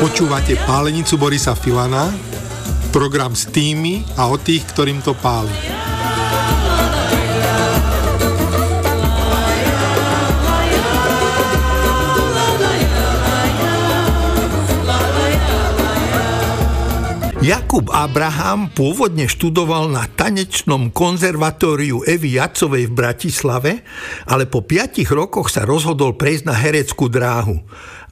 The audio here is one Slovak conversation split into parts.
Počúvate Pálenicu Borisa Filana, program s tými a o tých, ktorým to páli. Jakub Abraham pôvodne študoval na tanečnom konzervatóriu Evy Jacovej v Bratislave, ale po 5 rokoch sa rozhodol prejsť na hereckú dráhu.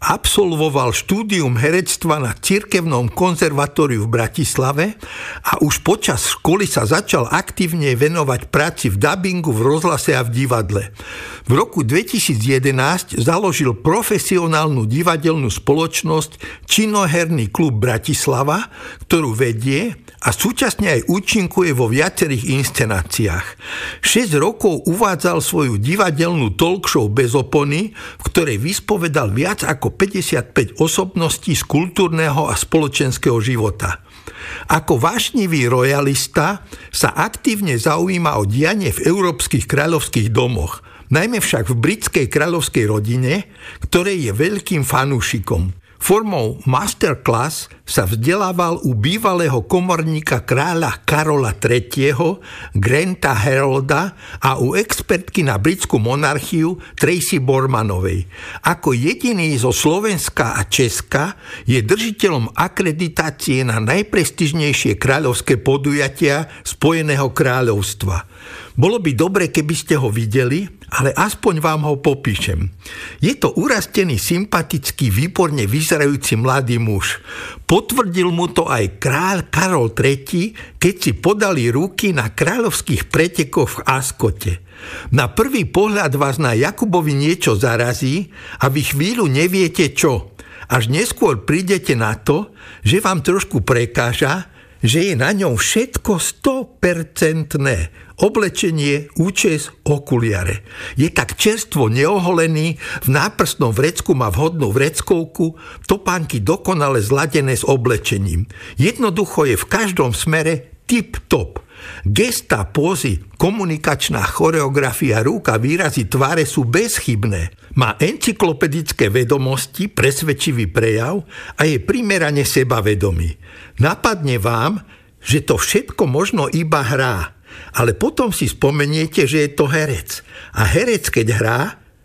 Absolvoval štúdium herectva na Cirkevnom konzervatóriu v Bratislave a už počas školy sa začal aktívne venovať práci v dabingu, v rozhlase a v divadle. V roku 2011 založil profesionálnu divadelnú spoločnosť Činoherný klub Bratislava, ktorú vedie a súčasne aj účinkuje vo viacerých inscenáciách. 6 rokov uvádzal svoju divadelnú talk show Bez opony, v ktorej vyspovedal viac ako 55 osobností z kultúrneho a spoločenského života. Ako vášnivý rojalista sa aktívne zaujíma o dianie v európskych kráľovských domoch, najmä však v britskej kráľovskej rodine, ktorej je veľkým fanúšikom. Formou masterclass sa vzdelával u bývalého komorníka kráľa Karola III., Granta Harolda a u expertky na britskú monarchiu Tracy Bormanovej. Ako jediný zo Slovenska a Česka je držiteľom akreditácie na najprestižnejšie kráľovské podujatia Spojeného kráľovstva. Bolo by dobre, keby ste ho videli, ale aspoň vám ho popíšem. Je to urastený, sympatický, výborne vyzerajúci mladý muž. Potvrdil mu to aj kráľ Karol III, keď si podali ruky na kráľovských pretekoch v Ascote. Na prvý pohľad vás na Jakubovi niečo zarazí a vy chvíľu neviete čo. Až neskôr prídete na to, že vám trošku prekáža, že je na ňom všetko 100%. Oblečenie, účes, okuliare. Je tak čerstvo neoholený, v náprstnom vrecku má vhodnú vreckovku, topánky dokonale zladené s oblečením. Jednoducho je v každom smere tip-top. Gesta, pózy, komunikačná choreografia, rúk a výrazy tváre sú bezchybné. Má encyklopedické vedomosti, presvedčivý prejav a je primerane sebavedomý. Napadne vám, že to všetko možno iba hrá, ale potom si spomeniete, že je to herec. A herec, keď hrá,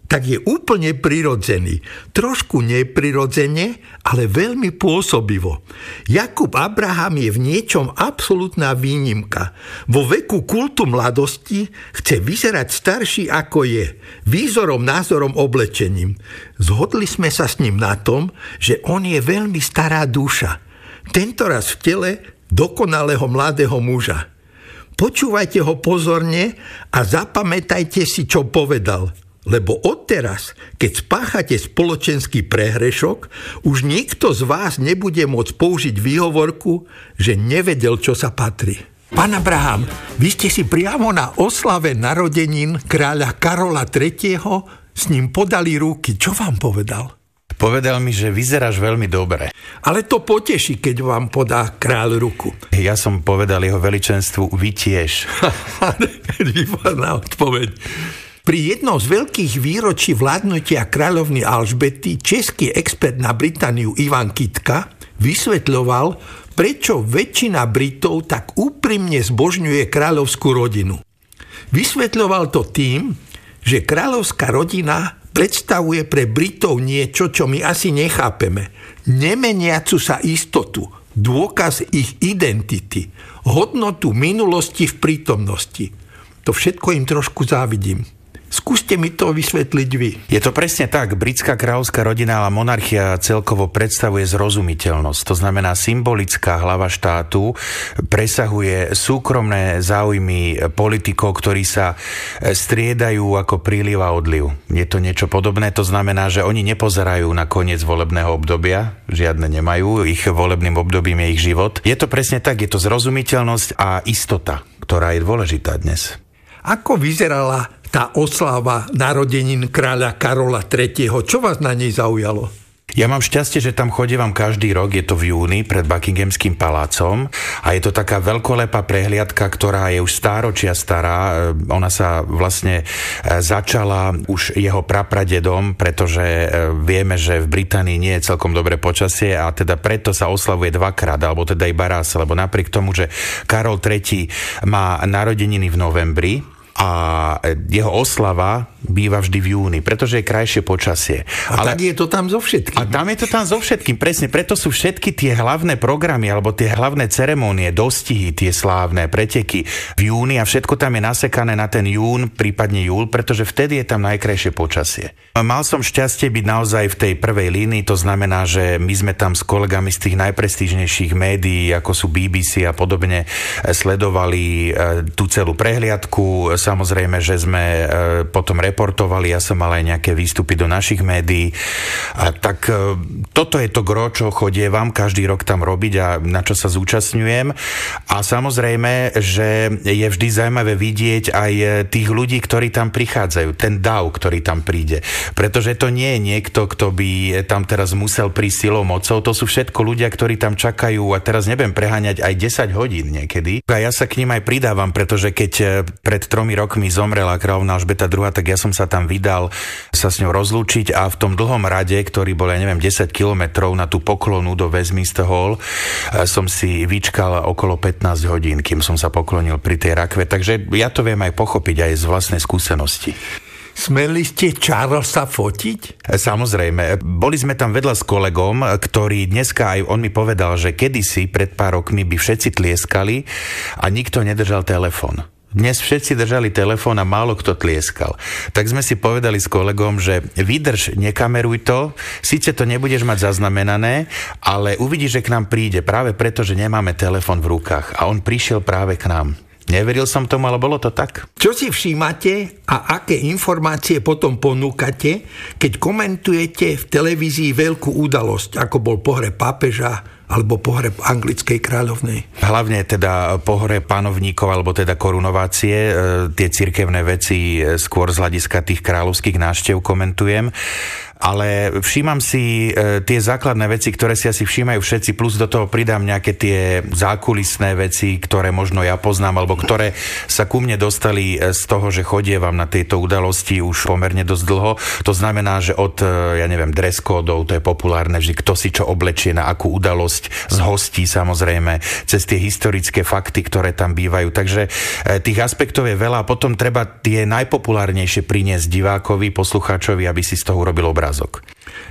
tak je úplne prirodzený. Trošku neprirodzene, ale veľmi pôsobivo. Jakub Abraham je v niečom absolútna výnimka. Vo veku kultu mladosti chce vyzerať starší ako je. Výzorom, názorom, oblečením. Zhodli sme sa s ním na tom, že on je veľmi stará duša. Tentoraz v tele dokonalého mladého muža. Počúvajte ho pozorne a zapamätajte si, čo povedal. Lebo odteraz, keď spáchate spoločenský prehrešok, už nikto z vás nebude môcť použiť výhovorku, že nevedel, čo sa patrí. Pán Abraham, vy ste si priamo na oslave narodenín kráľa Karola III. S ním podali ruky. Čo vám povedal? Povedal mi, že vyzeráš veľmi dobre. Ale to poteší, keď vám podá kráľ ruku. Ja som povedal jeho veličenstvu, vy tiež. Výborná odpoveď. Pri jednom z veľkých výročí vládnutia kráľovny Alžbety český expert na Britániu Ivan Kytka vysvetľoval, prečo väčšina Britov tak úprimne zbožňuje kráľovskú rodinu. Vysvetľoval to tým, že kráľovská rodina predstavuje pre Britov niečo, čo my asi nechápeme. Nemeniacu sa istotu, dôkaz ich identity, hodnotu minulosti v prítomnosti. To všetko im trošku závidím. Skúste mi to vysvetliť vy. Je to presne tak. Britská kráľovská rodina a monarchia celkovo predstavuje zrozumiteľnosť. To znamená, symbolická hlava štátu presahuje súkromné záujmy politikov, ktorí sa striedajú ako príliv a odliv. Je to niečo podobné. To znamená, že oni nepozerajú na koniec volebného obdobia. Žiadne nemajú. Ich volebným obdobím je ich život. Je to presne tak. Je to zrozumiteľnosť a istota, ktorá je dôležitá dnes. Ako vyzerala tá oslava narodenín kráľa Karola III? Čo vás na nej zaujalo? Ja mám šťastie, že tam chodievam každý rok, je to v júni pred Buckinghamským palácom a je to taká veľkolepá prehliadka, ktorá je už stáročia stará. Ona sa vlastne začala už jeho prapradedom, pretože vieme, že v Británii nie je celkom dobré počasie a teda preto sa oslavuje dvakrát, alebo teda iba raz, lebo napriek tomu, že Karol III má narodeniny v novembri, a jeho oslava býva vždy v júni, pretože je krajšie počasie. Ale tak je to tam so všetkým. A tam je to tam so všetkým, presne. Preto sú všetky tie hlavné programy, alebo tie hlavné ceremónie, dostihy, tie slávne preteky v júni a všetko tam je nasekané na ten jún, prípadne júl, pretože vtedy je tam najkrajšie počasie. Mal som šťastie byť naozaj v tej prvej línii, to znamená, že my sme tam s kolegami z tých najprestížnejších médií, ako sú BBC a podobne, sledovali tú celú prehliadku. Samozrejme, že sme potom reportovali, ja som mal aj nejaké výstupy do našich médií. A tak toto je to gro, čo chodievam každý rok tam robiť a na čo sa zúčastňujem. A samozrejme, že je vždy zaujímavé vidieť aj tých ľudí, ktorí tam prichádzajú, ten dav, ktorý tam príde. Pretože to nie je niekto, kto by tam teraz musel prísť silou mocou, to sú všetko ľudia, ktorí tam čakajú a teraz nebudem preháňať aj 10 hodín niekedy. A ja sa k ním aj pridávam, pretože keď pred 3 rokmi zomrela kráľovná Alžbeta II, tak ja som sa tam vydal sa s ňou rozlúčiť a v tom dlhom rade, ktorý bol, ja neviem, 10 kilometrov na tú poklonu do Westminster Hall, som si vyčkal okolo 15 hodín, kým som sa poklonil pri tej rakve, takže ja to viem aj pochopiť aj z vlastnej skúsenosti. Smeli ste Charlesa fotiť? Samozrejme. Boli sme tam vedľa s kolegom, ktorý dneska aj on mi povedal, že kedysi pred pár rokmi by všetci tlieskali a nikto nedržal telefón. Dnes všetci držali telefón a málo kto tlieskal. Tak sme si povedali s kolegom, že vydrž, nekameruj to, síce to nebudeš mať zaznamenané, ale uvidíš, že k nám príde práve preto, že nemáme telefón v rukách. A on prišiel práve k nám. Neveril som tomu, ale bolo to tak. Čo si všímate a aké informácie potom ponúkate, keď komentujete v televízii veľkú udalosť, ako bol pohreb pápeža alebo pohreb anglickej kráľovnej? Hlavne teda pohreb panovníkov, alebo teda korunovácie, tie cirkevné veci skôr z hľadiska tých kráľovských návštev komentujem. Ale všímam si tie základné veci, ktoré si asi všímajú všetci, plus do toho pridám nejaké tie zákulisné veci, ktoré možno ja poznám, alebo ktoré sa ku mne dostali z toho, že chodievam na tejto udalosti už pomerne dosť dlho. To znamená, že od, ja neviem, dress kódov, to je populárne, že kto si čo oblečie na akú udalosť, z hostí samozrejme, cez tie historické fakty, ktoré tam bývajú. Takže tých aspektov je veľa a potom treba tie najpopulárnejšie priniesť divákovi, poslucháčovi, aby si z toho urobil obraz.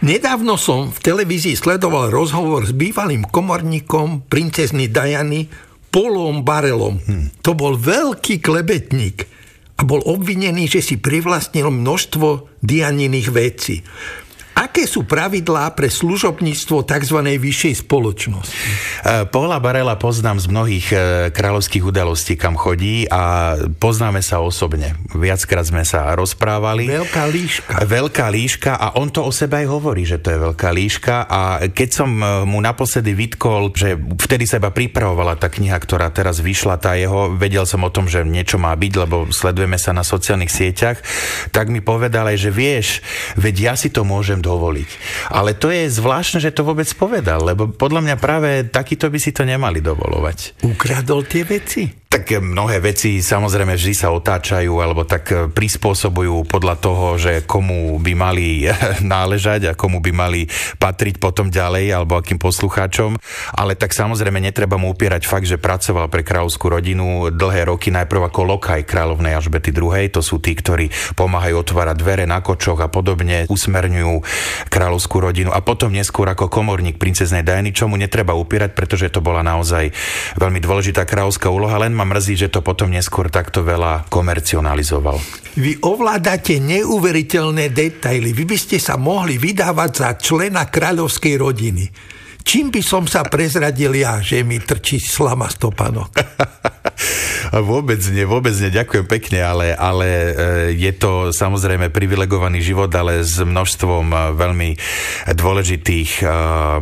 Nedávno som v televízii sledoval rozhovor s bývalým komorníkom princezny Diany Paulom Barrelom. To bol veľký klebetník a bol obvinený, že si privlastnil množstvo Dianiných vecí. Aké sú pravidlá pre služobníctvo tzv. Vyššej spoločnosti? Paula Barrela poznám z mnohých kráľovských udalostí, kam chodí a poznáme sa osobne. Viackrát sme sa rozprávali. Veľká líška. Veľká líška a on to o sebe aj hovorí, že to je veľká líška a keď som mu naposledy vytkol, že vtedy sa iba pripravovala tá kniha, ktorá teraz vyšla, tá jeho, vedel som o tom, že niečo má byť, lebo sledujeme sa na sociálnych sieťach, tak mi povedal aj, že vieš, veď ja si to môžem dovoliť. Ale to je zvláštne, že to vôbec povedal, lebo podľa mňa práve takíto by si to nemali dovolovať. Ukradol tie veci? Tak mnohé veci samozrejme vždy sa otáčajú alebo tak prispôsobujú podľa toho, že komu by mali náležať a komu by mali patriť potom ďalej alebo akým poslucháčom. Ale tak samozrejme netreba mu upierať fakt, že pracoval pre kráľovskú rodinu dlhé roky, najprv ako lokaj kráľovnej Alžbety II. To sú tí, ktorí pomáhajú otvárať dvere na kočoch a podobne, usmerňujú kráľovskú rodinu a potom neskôr ako komorník princeznej Diany, čo mu netreba upierať, pretože to bola naozaj veľmi dôležitá kráľovská úloha, len mrzí, že to potom neskôr takto veľa komercionalizoval. Vy ovládate neuveriteľné detaily. Vy by ste sa mohli vydávať za člena kráľovskej rodiny. Čím by som sa prezradil ja, že mi trčí slama z topánok? Vôbec nie, ďakujem pekne, ale je to samozrejme privilegovaný život, ale s množstvom veľmi dôležitých,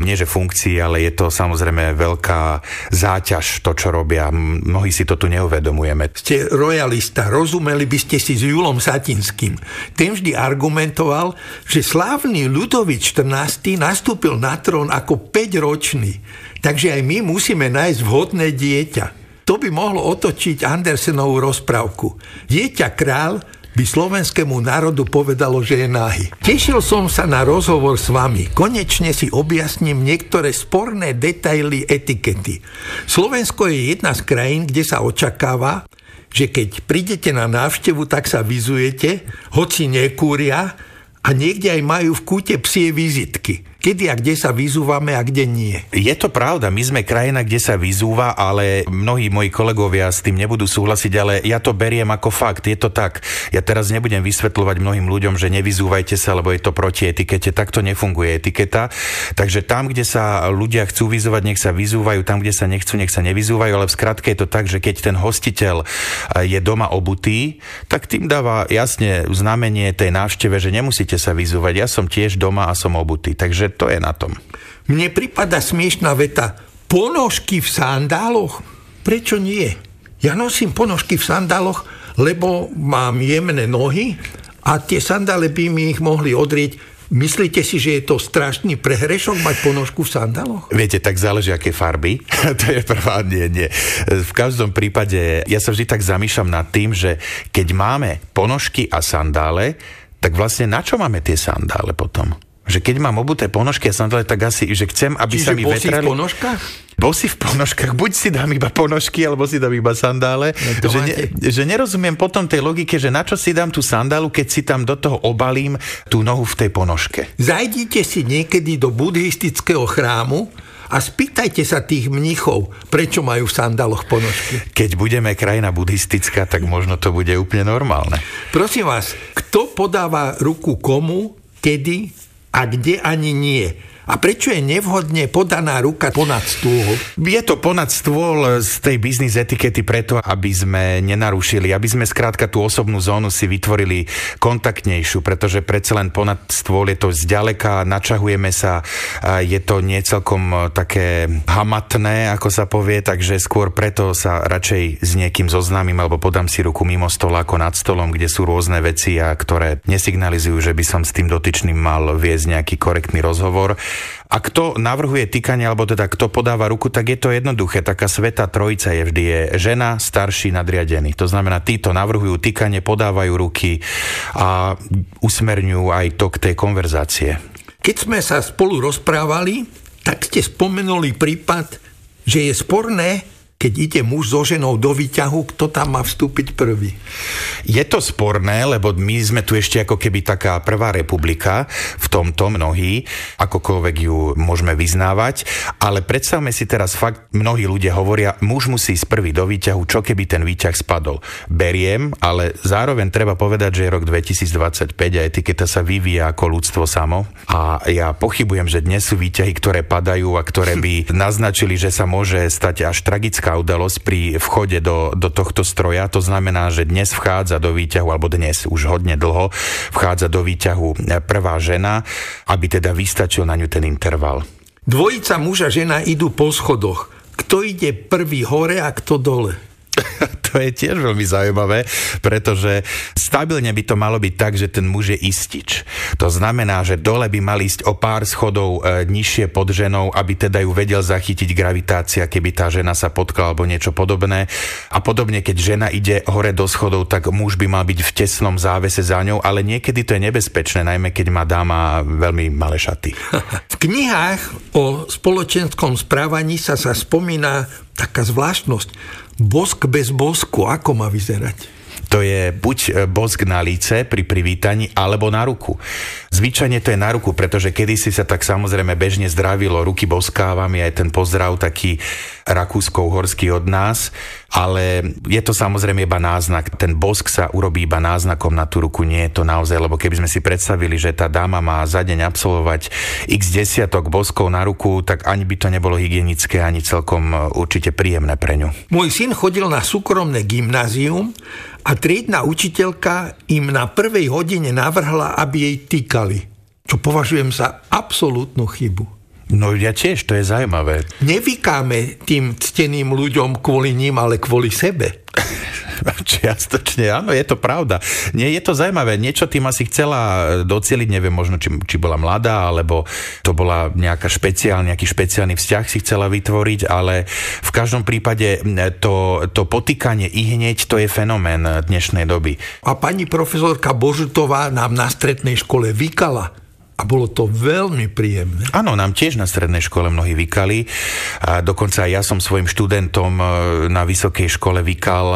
nie že funkcií, ale je to samozrejme veľká záťaž, to, čo robia. Mnohí si to tu neuvedomujeme. Ste rojalista, rozumeli by ste si s Júlom Satinským. Ten vždy argumentoval, že slávny Ľudovít XIV nastúpil na trón ako 5-ročný, takže aj my musíme nájsť vhodné dieťa. To by mohlo otočiť Andersenovú rozprávku. Dieťa král by slovenskému národu povedalo, že je nahý. Tešil som sa na rozhovor s vami. Konečne si objasním niektoré sporné detaily etikety. Slovensko je jedna z krajín, kde sa očakáva, že keď prídete na návštevu, tak sa vyzujete, hoci nekúria, a niekde aj majú v kúte psie vizitky. Kedy a kde sa vyzúvame a kde nie. Je to pravda, my sme krajina, kde sa vyzúva, ale mnohí moji kolegovia s tým nebudú súhlasiť, ale ja to beriem ako fakt, je to tak. Ja teraz nebudem vysvetľovať mnohým ľuďom, že nevyzúvajte sa, lebo je to proti etikete, takto nefunguje etiketa. Takže tam, kde sa ľudia chcú vyzúvať, nech sa vyzúvajú, tam, kde sa nechcú, nech sa nevyzúvajú, ale v skratke je to tak, že keď ten hostiteľ je doma obutý, tak tým dáva jasne znamenie tej návšteve, že nemusíte sa vyzúvať. Ja som tiež doma a som obutý, takže to je na tom. Mne pripada smiešná veta. Ponožky v sandáloch? Prečo nie? Ja nosím ponožky v sandáloch, lebo mám jemné nohy a tie sandále by mi ich mohli odrieť. Myslíte si, že je to strašný prehrešok mať ponožku v sandáloch? Viete, tak záleží, aké farby. To je prvá, nie. V každom prípade, ja sa vždy tak zamýšľam nad tým, že keď máme ponožky a sandále, tak vlastne na čo máme tie sandále potom? Že keď mám obuté ponožky a sandále, tak asi, že chcem, aby čiže sa mi vetrali... Čiže bosí v ponožkách? Bosí v ponožkách, buď si dám iba ponožky, alebo si dám iba sandále. No že nerozumiem potom tej logike, že na čo si dám tú sandálu, keď si tam do toho obalím tú nohu v tej ponožke. Zajdite si niekedy do buddhistického chrámu a spýtajte sa tých mnichov, prečo majú v sandáloch ponožky. Keď budeme krajina buddhistická, tak možno to bude úplne normálne. Prosím vás, kto podáva ruku komu, kedy a kde ani nie? A prečo je nevhodne podaná ruka ponad stôl? Je to ponad stôl z tej biznis etikety preto, aby sme nenarušili, aby sme skrátka tú osobnú zónu si vytvorili kontaktnejšiu, pretože predsa len ponad stôl je to zďaleka, načahujeme sa, je to nie celkom také hamatné, ako sa povie, takže skôr preto sa radšej s niekým zoznámim alebo podám si ruku mimo stola ako nad stolom, kde sú rôzne veci, a ktoré nesignalizujú, že by som s tým dotyčným mal viesť nejaký korektný rozhovor. A kto navrhuje tykanie, alebo teda kto podáva ruku, tak je to jednoduché. Taká svätá trojica je vždy žena, starší, nadriadený. To znamená, títo navrhujú tykanie, podávajú ruky a usmerňujú aj tok tej konverzácie. Keď sme sa spolu rozprávali, tak ste spomenuli prípad, že je sporné, keď ide muž so ženou do výťahu, kto tam má vstúpiť prvý? Je to sporné, lebo my sme tu ešte ako keby taká prvá republika, v tomto mnohí, akokoľvek ju môžeme vyznávať, ale predstavme si teraz fakt, mnohí ľudia hovoria, muž musí ísť prvý do výťahu, čo keby ten výťah spadol. Beriem, ale zároveň treba povedať, že je rok 2025 a etiketa sa vyvíja ako ľudstvo samo a ja pochybujem, že dnes sú výťahy, ktoré padajú a ktoré by naznačili, že sa môže stať až tragická udalosť pri vchode do tohto stroja. To znamená, že dnes vchádza do výťahu, alebo dnes už hodne dlho vchádza do výťahu prvá žena, aby teda vystačil na ňu ten interval. Dvojica muž a žena idú po schodoch. Kto ide prvý hore a kto dole? To je tiež veľmi zaujímavé, pretože stabilne by to malo byť tak, že ten muž je istič. To znamená, že dole by mal ísť o pár schodov nižšie pod ženou, aby teda ju vedel zachytiť gravitácia, keby tá žena sa potkala alebo niečo podobné. A podobne, keď žena ide hore do schodov, tak muž by mal byť v tesnom závese za ňou, ale niekedy to je nebezpečné, najmä keď má dáma veľmi malé šaty. V knihách o spoločenskom správaní sa spomína taká zvláštnosť. Bosk bez bosku, ako má vyzerať? To je buď bosk na líce pri privítaní, alebo na ruku. Zvyčajne to je na ruku, pretože kedysi sa tak samozrejme bežne zdravilo, ruky boskávami, aj ten pozdrav taký rakúsko-uhorský od nás, ale je to samozrejme iba náznak. Ten bosk sa urobí iba náznakom na tú ruku, nie je to naozaj, lebo keby sme si predstavili, že tá dáma má za deň absolvovať x desiatok boskov na ruku, tak ani by to nebolo hygienické, ani celkom určite príjemné pre ňu. Môj syn chodil na súkromné gymnázium a triedna učiteľka im na prvej hodine navrhla, aby jej týkali. Čo považujem za absolútnu chybu. No ja tiež, to je zaujímavé. Nevykáme tým cteným ľuďom kvôli ním, ale kvôli sebe. Čiastočne, áno, je to pravda. Nie, je to zaujímavé. Niečo tým asi chcela docieliť, neviem, možno či bola mladá, alebo to bola nejaký špeciálny vzťah si chcela vytvoriť, ale v každom prípade to potýkanie ihneď, to je fenomén dnešnej doby. A pani profesorka Božutová nám na strednej škole vykala. A bolo to veľmi príjemné. Áno, nám tiež na strednej škole mnohí vykali. A dokonca aj ja som svojim študentom na vysokej škole vykal,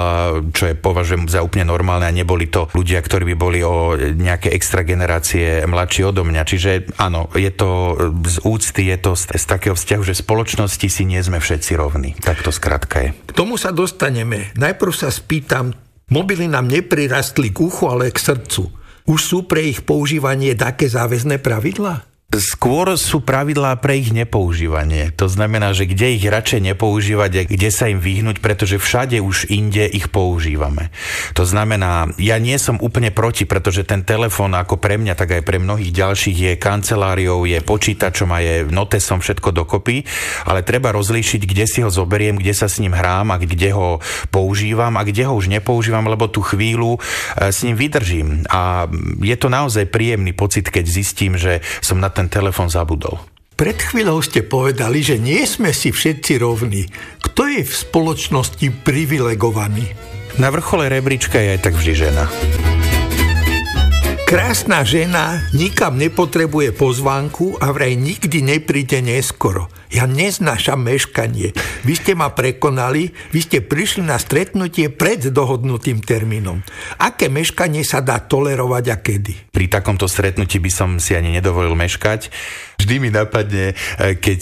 čo je považujem za úplne normálne a neboli to ľudia, ktorí by boli o nejaké extra generácie mladší odo mňa. Čiže áno, je to z úcty, je to z takého vzťahu, že v spoločnosti si nie sme všetci rovní. Tak to skrátka je. K tomu sa dostaneme. Najprv sa spýtam, mobily nám neprirastli k uchu, ale k srdcu. Už sú pre ich používanie také záväzné pravidlá? Skôr sú pravidlá pre ich nepoužívanie. To znamená, že kde ich radšej nepoužívať a kde sa im vyhnúť, pretože všade už inde ich používame. To znamená, ja nie som úplne proti, pretože ten telefón ako pre mňa, tak aj pre mnohých ďalších je kanceláriou, je počítačom a je notesom všetko dokopy, ale treba rozlíšiť, kde si ho zoberiem, kde sa s ním hrám a kde ho používam a kde ho už nepoužívam, lebo tú chvíľu s ním vydržím. A je to naozaj príjemný pocit, keď zistím, že som na ten telefón zabudol. Pred chvíľou ste povedali, že nie sme si všetci rovní. Kto je v spoločnosti privilegovaný? Na vrchole rebríčka je aj tak vždy žena. Krásna žena nikam nepotrebuje pozvánku a vraj nikdy nepríde neskoro. Ja neznášam meškanie. Vy ste ma prekonali, vy ste prišli na stretnutie pred dohodnutým termínom. Aké meškanie sa dá tolerovať a kedy? Pri takomto stretnutí by som si ani nedovolil meškať. Vždy mi napadne, keď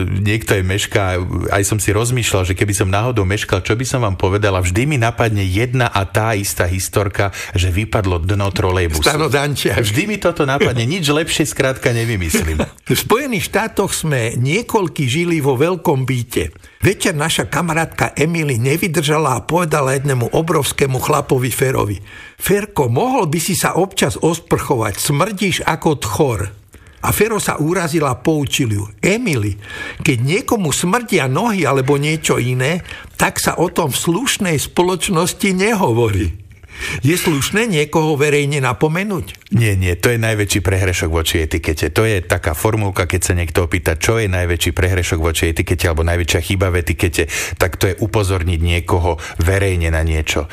niekto je mešká, aj som si rozmýšľal, že keby som náhodou meškal, čo by som vám povedal, a vždy mi napadne jedna a tá istá historka, že vypadlo dno trolejbusu. Vždy mi toto napadne, nič lepšie skrátka nevymyslím. V Spojených štátoch sme niekoľkí žili vo veľkom byte. Večer naša kamarátka Emily nevydržala a povedala jednému obrovskému chlapovi Ferovi: Ferko, mohol by si sa občas osprchovať, smrdíš ako tchor. A Fero sa urazil a poučil ju: Emily, keď niekomu smrdia nohy alebo niečo iné, tak sa o tom v slušnej spoločnosti nehovorí. Je slušné niekoho verejne napomenúť? Nie, to je najväčší prehrešok voči etikete. To je taká formulka, keď sa niekto opýta, čo je najväčší prehrešok voči etikete alebo najväčšia chyba v etikete, tak to je upozorniť niekoho verejne na niečo.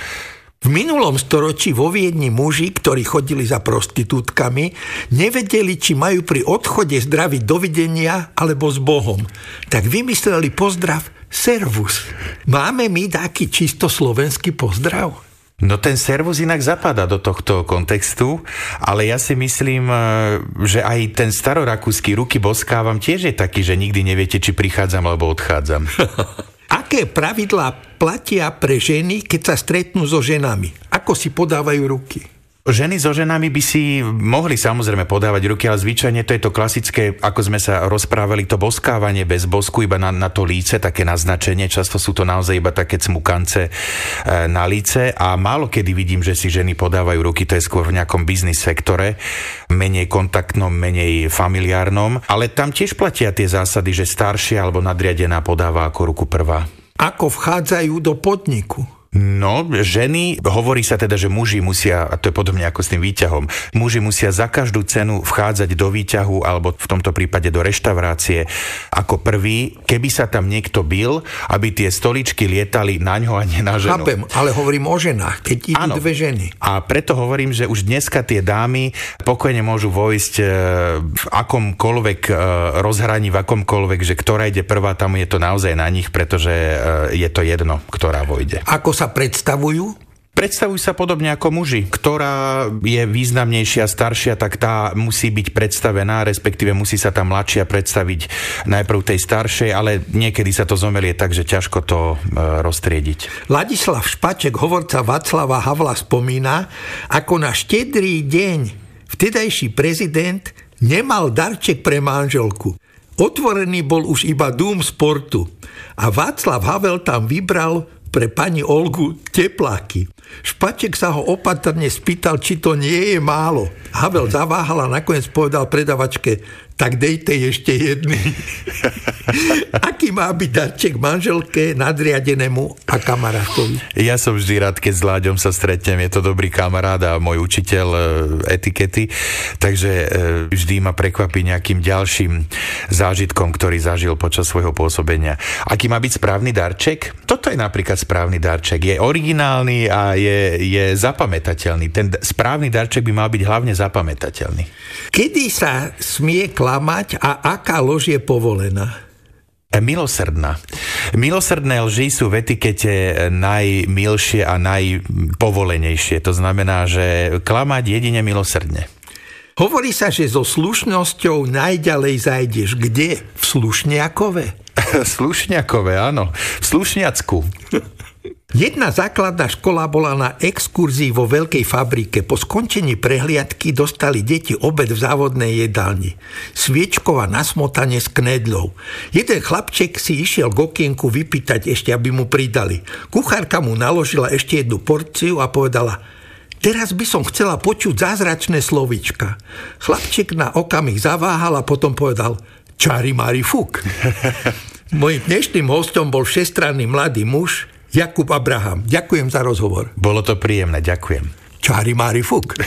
V minulom storočí vo Viedni muži, ktorí chodili za prostitútkami, nevedeli, či majú pri odchode zdraviť dovidenia alebo s Bohom. Tak vymysleli pozdrav servus. Máme my taký čisto slovenský pozdrav? No ten servus inak zapadá do tohto kontextu, ale ja si myslím, že aj ten starorakúsky ruky boskávam tiež je taký, že nikdy neviete, či prichádzam alebo odchádzam. Aké pravidlá platia pre ženy, keď sa stretnú so ženami? Ako si podávajú ruky? Ženy so ženami by si mohli samozrejme podávať ruky, ale zvyčajne to je to klasické, ako sme sa rozprávali, to boskávanie bez bosku, iba na to líce, také naznačenie. Často sú to naozaj iba také cmukance na líce a málo kedy vidím, že si ženy podávajú ruky, to je skôr v nejakom biznis sektore, menej kontaktnom, menej familiárnom, ale tam tiež platia tie zásady, že staršia alebo nadriadená podáva ako ruku prvá. Ako vchádzajú do podniku? No, ženy, hovorí sa teda, že muži musia, a to je podobne ako s tým výťahom, muži musia za každú cenu vchádzať do výťahu alebo v tomto prípade do reštaurácie ako prvý, keby sa tam niekto bil, aby tie stoličky lietali na ňo a nie na ženu. Chápem, ale hovorím o ženách, keď idú dve ženy. A preto hovorím, že už dneska tie dámy pokojne môžu vojsť v akomkoľvek rozhraní, v akomkoľvek, že ktorá ide prvá, tam je to naozaj na nich, pretože je to jedno, ktorá vojde. Ako sa predstavujú? Predstavujú sa podobne ako muži. Ktorá je významnejšia, staršia, tak tá musí byť predstavená, respektíve musí sa tá mladšia predstaviť najprv tej staršej, ale niekedy sa to zomelie tak, že ťažko to roztriediť. Ladislav Špaček, hovorca Václava Havla, spomína, ako na štedrý deň vtedajší prezident nemal darček pre manželku. Otvorený bol už iba dům sportu a Václav Havel tam vybral pre pani Olgu tepláky. Špaček sa ho opatrne spýtal, či to nie je málo. Havel zaváhal a nakoniec povedal predavačke, tak dejte ešte jedný. Aký má byť darček manželke, nadriadenému a kamarátovi? Ja som vždy rád, keď s Láďom sa stretnem. Je to dobrý kamarát a môj učiteľ etikety, takže vždy ma prekvapí nejakým ďalším zážitkom, ktorý zažil počas svojho pôsobenia. Aký má byť správny darček? Toto je napríklad správny darček. Je originálny a je zapamätateľný. Ten správny darček by mal byť hlavne zapamätateľný. Kedy sa smie klamať a aká lož je povolená? Milosrdná. Milosrdné lži sú v etikete najmilšie a najpovolenejšie. To znamená, že klamať jedine milosrdne. Hovorí sa, že so slušnosťou najďalej zajdeš kde? V Slušniakove? Slušniakove, áno. V Slušniacku. Jedna základná škola bola na exkurzii vo veľkej fabrike. Po skončení prehliadky dostali deti obed v závodnej jedálni. Sviečková na smotane s knedľou. Jeden chlapček si išiel k okienku vypýtať ešte, aby mu pridali. Kuchárka mu naložila ešte jednu porciu a povedala: teraz by som chcela počuť zázračné slovíčka. Chlapček na okamih zaváhal a potom povedal: čari mari fuk. Mojím dnešným hostom bol všestranný mladý muž Jakub Abraham. Ďakujem za rozhovor. Bolo to príjemné, ďakujem. Čari mari fuk.